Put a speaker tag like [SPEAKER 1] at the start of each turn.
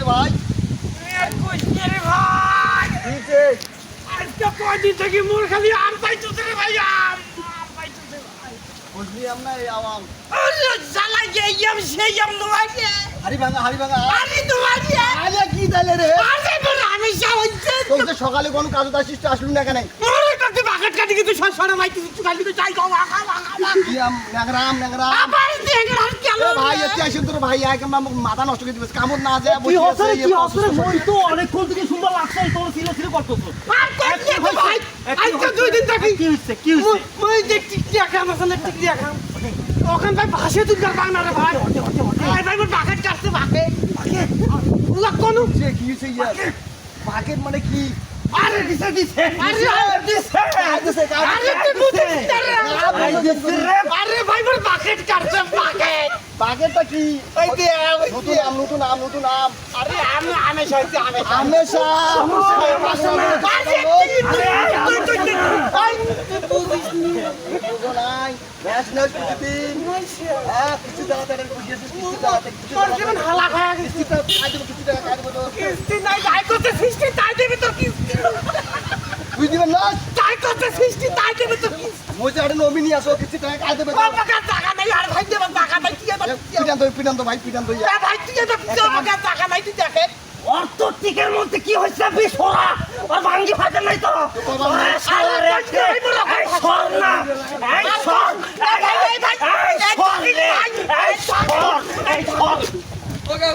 [SPEAKER 1] রে ভাই?
[SPEAKER 2] রে ভাই
[SPEAKER 1] কি হইছে?
[SPEAKER 2] আজকে কয়দিন থেকে মোর খালি আম পাইতেছে রে ভাই আম পাইতেছে ভাই
[SPEAKER 1] বুঝলি আম না এই আম?
[SPEAKER 2] আরে জ্বালা যে আম সেই আম নয় রে
[SPEAKER 1] হাড়ি ভাঙা
[SPEAKER 2] আরে নয় রে
[SPEAKER 1] আরে কি তাইলে রে?
[SPEAKER 2] আরে বড় আমি যাওইছে
[SPEAKER 1] তোর যে সকালে কোনো কাজ আসিস আসলু না কেন?
[SPEAKER 2] মোরে কাছে বাগাট কাটি কিন্তু সরসরা মাইতেছে তুই খালি তো চাই গাও আগা
[SPEAKER 1] কি আম ন্যাংরা
[SPEAKER 2] আবার দেখে আর কেন
[SPEAKER 1] এ ভাই এতে আসেন তোর ভাই একদম মাথা নষ্ট করে দিবস কামড় না যায়
[SPEAKER 3] কি হসরে কি হসরে মই তো অনেকক্ষণ থেকে সুন্দর লাগছে তোর ছিল করতেছ
[SPEAKER 2] আর কই ভাই আজকে 2 দিন থেকে
[SPEAKER 3] কি হইছে
[SPEAKER 2] মই যে টিকটিয়া খাম আসলে টিকটিয়া খাম ওখান ভাই ভাসে তুই কার না রে ভাই ভাই ভাই মোর বাগাট কাটছে ভাগে উলা কোন
[SPEAKER 1] যে কি হইছে ইয়ার? পাকেট মানে কি?
[SPEAKER 2] আরে দিছে আরে দিছে আরে তুই বুঝছিস রে আরে ভাই মোর বাগাট কাটছে বাগাট
[SPEAKER 1] পাকেটটা কি?
[SPEAKER 2] ওই দে
[SPEAKER 1] নতুন আম
[SPEAKER 2] আরে আমি সাইতে আমি
[SPEAKER 1] হামেশা বুঝো নাই ন্যাশনাল টিভি হ্যাঁ কিছু দাঁড়াতে বুঝিয়েছিস কিছু দাঁড়াতে কিছু
[SPEAKER 2] তোর জীবন হালা খায় গেছে
[SPEAKER 1] কিছু টাকা খাই দেবো তো
[SPEAKER 2] কিস্তি নাই যাই করতে সৃষ্টি তাই দেবে তোর কিস্তি
[SPEAKER 1] তুই দিবেন না
[SPEAKER 2] তাই করতে সৃষ্টি তাই দেবে তোর কিস্তি
[SPEAKER 1] মুঝে একটা নমিনি আসো কিছু টাকা খাই দেবে তো
[SPEAKER 2] বাবা টাকা নাই আর ভাই দেব টাকা নাই কি এবার
[SPEAKER 1] পিটান তো ভাই পিটান তো
[SPEAKER 2] এ ভাই তুই তো বাবা টাকা নাই তুই দেখে
[SPEAKER 3] অর্থটিকের মধ্যে কি হইছে বিশোরা আর ভাঙ্গি ফাটে নাই তো শালা রে এই সর না এই সর এই সর এই সর